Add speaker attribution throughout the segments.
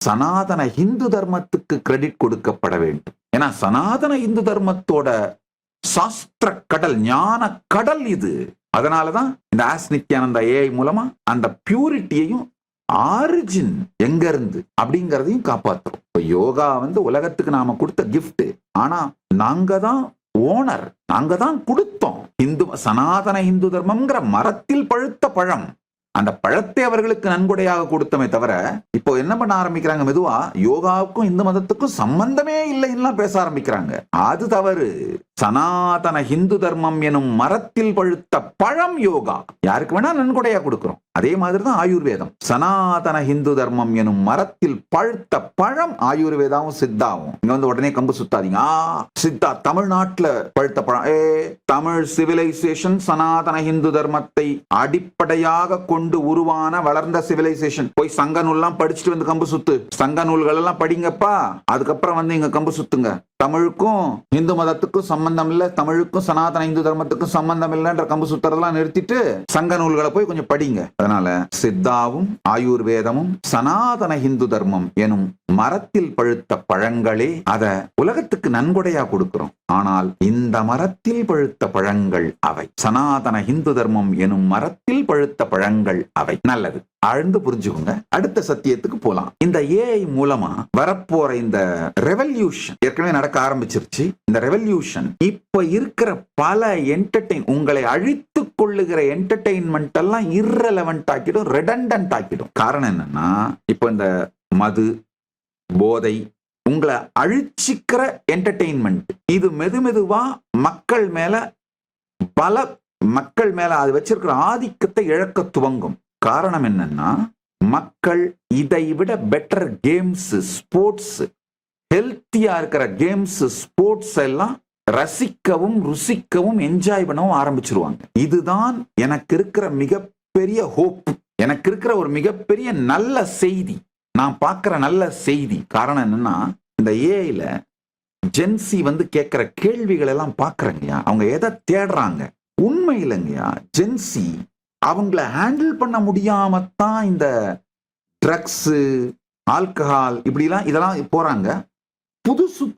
Speaker 1: சனாதன இந்து தர்மத்துக்கு கிரெடிட் கொடுக்கப்பட வேண்டும். ஏன்னா சனாதன இந்து தர்மத்தோட சாஸ்திர கடல், ஞான கடல் இது. அதனாலதான் இந்த ஆஸ் நித்யானந்தா ஏஐ மூலமா அந்த பியூரிட்டியையும் ஆரிஜின் எங்க இருந்து அப்படிங்கறதையும் காப்பாற்றுறோம். இப்ப யோகா உலகத்துக்கு நாம கொடுத்த கிஃப்ட். ஆனா நாங்க தான் ஓனர், நாங்க தான் கொடுத்தோம். சனாதன இந்து தர்மம்ங்கிற மரத்தில் பழுத்த பழம், அந்த பழத்தை அவர்களுக்கு நன்கொடையாக கொடுத்தமே தவிர, இப்போ என்ன பண்ண ஆரம்பிக்கிறாங்க, மெதுவா யோகாவுக்கும் இந்து மதத்துக்கும் சம்பந்தமே இல்லைன்னா பேச ஆரம்பிக்கிறாங்க. அது தவறு. சனாதன இந்து தர்மம் எனும் மரத்தில் பழுத்த பழம் யோகா. யாருக்கு வேணா நன்கொடையா கொடுக்கிறோம். அதே மாதிரிதான் ஆயுர்வேதம். சனாதன இந்து தர்மம் எனும் மரத்தில் பழுத்த பழம் ஆயுர்வேதாவும் சித்தாவும். இங்க உடனே கம்பு சுத்தாதீங்க. சித்தா தமிழ்நாட்டுல பழுத்த பழம். தமிழ் சிவிலைசேஷன் சனாதன இந்து தர்மத்தை அடிப்படையாக கொண்டு உருவான வளர்ந்த சிவிலைசேஷன். போய் சங்க நூல்லாம் படிச்சுட்டு வந்து கம்பு சுத்து. சங்க நூல்கள் எல்லாம் படிங்கப்பா, அதுக்கப்புறம் இங்க கம்பு சுத்துங்க. தமிழுக்கும் இந்து மதத்துக்கும் சம்பந்தம் இல்ல, தமிழுக்கும் சனாதன இந்து தர்மத்துக்கும் சம்பந்தம் இல்லைன்ற கம்பு சுத்துறதெல்லாம் நிறுத்திட்டு சங்க நூல்களை போய் கொஞ்சம் படிங்க. அதனால சித்தாவும் ஆயுர்வேதமும் சனாதன இந்து தர்மம் எனும் மரத்தில் பழுத்த பழங்களே. அத உலகத்துக்கு நன்கொடையா கொடுக்கிறோம். ஆனால் இந்த மரத்தில் பழுத்த பழங்கள் அவை. சனாதன இந்து தர்மம் எனும் மரத்தில் பழுத்த பழங்கள் அவை. நல்லது, ஆழ்ந்து புரிஞ்சுக்கோங்க. அடுத்த சத்தியத்துக்கு போலாம். இந்த ஏஐ மூலமா வரப்போற இந்த ரெவல்யூஷன் ஏற்கனவே நடக்க ஆரம்பிச்சிருச்சு. இந்த ரெவல்யூஷன் இப்ப இருக்கிற பல உங்களை அழித்து கொள்ளுகிற என்டர்டெயின்மெண்ட் எல்லாம் இர்ரெலவென்ட் ஆக்கிடும், ரெடண்டன்ட் ஆக்கிடும். காரணம் என்னன்னா, இப்ப இந்த மது, போதை, உங்களை அழிச்சிக்கிற என்டர்டெயின்மெண்ட் இது மெதுவா மக்கள் மேல அது வச்சிருக்கிற ஆதிக்கத்தை இழக்க துவங்கும். காரணம் என்னன்னா, மக்கள் இதை விட பெட்டர் கேம்ஸ், ஸ்போர்ட்ஸ், ஹெல்த்தியா இருக்கிற கேம்ஸ், ஸ்போர்ட்ஸ் எல்லாம் ரசிக்கவும் ருசிக்கவும் என்ஜாய் பண்ணவும் ஆரம்பிச்சிருவாங்க. இதுதான் எனக்கு இருக்கிற மிகப்பெரிய ஹோப், எனக்கு இருக்கிற ஒரு மிகப்பெரிய நல்ல செய்தி, நான் பார்க்கிற நல்ல செய்தி. காரணம் என்னன்னா, இந்த ஏஐல ஜென்சி கேட்கிற கேள்விகள் எல்லாம் பாக்குறங்கயா, அவங்க எதை தேடுறாங்க உண்மை இல்லைங்கயா. ஜென்சி அவங்கள ஹேண்டில் பண்ண முடியாமத்தான் இந்த ட்ரக்ஸ், ஆல்கஹால் இதெல்லாம் போறாங்க.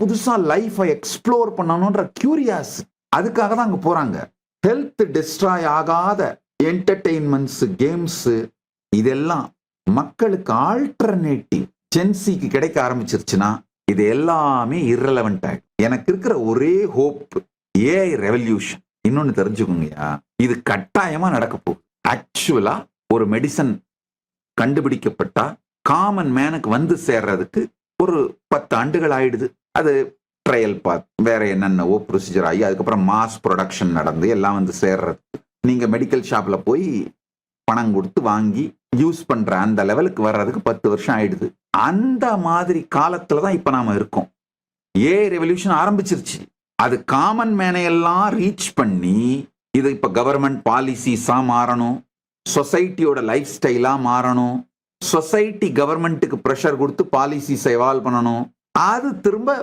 Speaker 1: புதுசா லைஃபை எக்ஸ்ப்ளோர் பண்ணணும்ன்ற கியூரியாசிட்டி, அதுக்காக தான் அங்க போறாங்க. ஹெல்த் டிஸ்ட்ராய் ஆகாத என்டர்டெயின்மெண்ட்ஸ், கேம்ஸ், இதெல்லாம் மக்களுக்கு ஆல்டர்னேட்டிவ் ஜென்சிக்கு கிடைக்க ஆரம்பிச்சிருச்சுன்னா இது எல்லாமே இர்ரெலவென்ட் ஆயிடும். எனக்கு இருக்கிற ஒரே ஹோப் ஏஐ ரெவல்யூஷன். இன்னொன்னு தெரிஞ்சுக்கோங்கயா, இது கட்டாயமா நடக்க போகுது. ஆக்சுவலா ஒரு மெடிசன் கண்டுபிடிக்கப்பட்டா காமன் மேனுக்கு சேர்றதுக்கு ஒரு 10 ஆண்டுகள் ஆயிடுது. அது ட்ரையல் பாத், வேற என்னென்னவோ ப்ரொசீஜர் ஆகி அதுக்கப்புறம் மாஸ் ப்ரொடக்ஷன் நடந்து எல்லாம் சேர்றது. நீங்க மெடிக்கல் ஷாப்ல போய் பணம் கொடுத்து வாங்கி யூஸ் பண்ற அந்த லெவலுக்கு வர்றதுக்கு 10 வருஷம் ஆயிடுது. அந்த மாதிரி காலத்துலதான் இப்ப நாம இருக்கோம். ஏஐ ரெவல்யூஷன் ஆரம்பிச்சிருச்சு. அது காமன் மேனையெல்லாம் ரீச் பண்ணி, இது இப்ப கவர்மெண்ட் பாலிசிஸா மாறணும், சொசைட்டியோட லைஃப் ஸ்டைலா மாறணும், சொசைட்டி கவர்மெண்ட்டுக்கு ப்ரெஷர் கொடுத்து பாலிசிஸ் எவால்வ் பண்ணணும், அது திரும்ப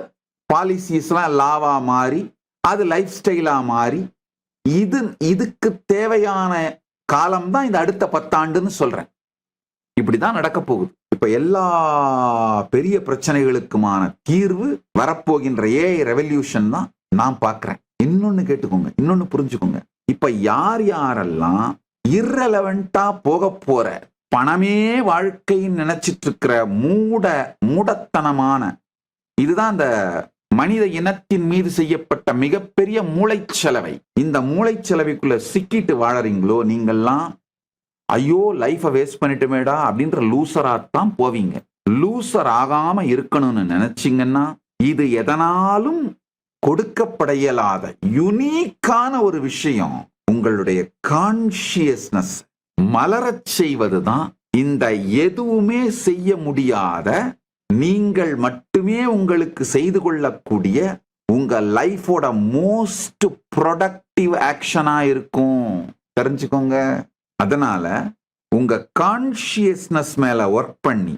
Speaker 1: பாலிசிஸ்லாம் லாவா மாறி அது லைஃப் ஸ்டைலா மாறி, இதுக்கு தேவையான காலம் தான் இந்த அடுத்த 10 ஆண்டுன்னு சொல்றேன். இப்படிதான் நடக்க போகுது. இப்ப எல்லா பெரிய பிரச்சனைகளுக்குமான தீர்வு வரப்போகின்ற ஏஐ ரெவல்யூஷன் தான் நான் பார்க்கிறேன். இன்னொன்னு கேட்டுக்கோங்க, இன்னொன்னு புரிஞ்சுக்கோங்க. இப்ப யாரெல்லாம் இர்ரெலவென்ட்டா போக போற, பணமே வாழ்க்கைன்னு நினைச்சிட்டு இருக்கிற மூடத்தனமான, இதுதான் இந்த மனித இனத்தின் மீது செய்யப்பட்ட மிகப்பெரிய மூளைச்சலவை. இந்த மூளைச்சலவைக்குள்ள சிக்கிட்டு வாழறீங்களோ நீங்கெல்லாம், ஐயோ லைஃபை வேஸ்ட் பண்ணிட்டுமேடா அப்படின்ற லூசராத்தான் போவீங்க. லூசர் ஆகாம இருக்கணும்னு நினைச்சீங்கன்னா, இது எதனாலும் கொடுக்கப்பட இயலாத யுனிக்கான ஒரு விஷயம். உங்களுடைய கான்ஷியஸ்னஸ் மலரச் செய்வதுதான் இந்த எதுவுமே செய்ய முடியாத, நீங்கள் மட்டுமே உங்களுக்கு செய்து கொள்ளக்கூடிய உங்க லைஃபோட மோஸ்ட் ப்ரொடக்டிவ் ஆக்ஷனா இருக்கும். தெரிஞ்சுக்கோங்க. அதனால உங்க கான்ஷியஸ்னஸ் மேல ஒர்க் பண்ணி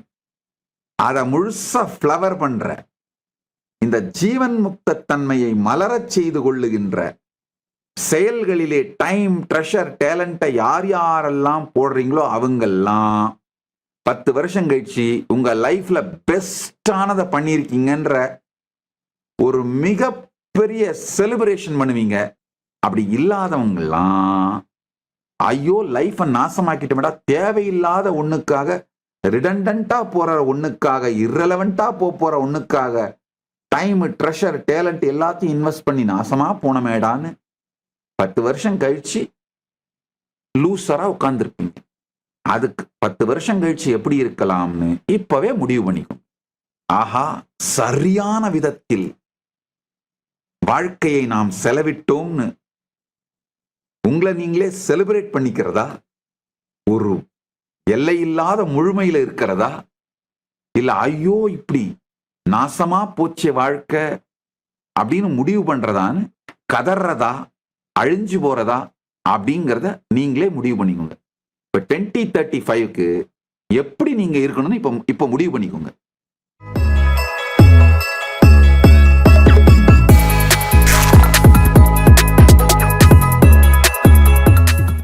Speaker 1: அதை முழுசா ஃப்ளவர் பண்ற, இந்த ஜீவன் முக்த தன்மையை மலரச் செய்து கொள்ளுகின்ற செயல்களிலே டைம், ட்ரெஷர், டேலண்ட்டை யாரெல்லாம் போடுறீங்களோ அவங்கெல்லாம் 10 வருஷம் கழிச்சு உங்க லைஃப்ல பெஸ்டானதை பண்ணியிருக்கீங்கன்ற ஒரு மிகப்பெரிய செலிப்ரேஷன் பண்ணுவீங்க. அப்படி இல்லாதவங்கலாம் ஐயோ லைஃபை நாசமாக்கிட்டோம்டா, தேவையில்லாத ஒண்ணுக்காக, ரிடண்டண்டா போற ஒண்ணுக்காக, இரலவெண்டா போற ஒண்ணுக்காக டைம், ட்ரெஷர், டேலண்ட் எல்லாத்தையும் இன்வெஸ்ட் பண்ணி நாசமா போனமேடான்னு 10 வருஷம் கழிச்சு லூசரா உட்கார்ந்துருப்பீங்க. அதுக்கு 10 வருஷம் கழிச்சு எப்படி இருக்கலாம்னு இப்பவே முடிவு பண்ணிக்கும். ஆஹா, சரியான விதத்தில் வாழ்க்கையை நாம் செலவிட்டோம்னு உங்களை நீங்களே செலிப்ரேட் பண்ணிக்கிறதா, ஒரு எல்லையில்லாத முழுமையில இருக்கிறதா, இல்ல ஐயோ இப்படி நாசமா போச்சே வாழ்க்கை அப்படின்னு முடிவு பண்றதான்னு கதறதா, அழிஞ்சு போறதா அப்படிங்கிறத நீங்களே முடிவு பண்ணிக்கோங்க. இப்ப 2035க்கு எப்படி நீங்க இருக்கணும்னு இப்ப முடிவு பண்ணிக்கோங்க.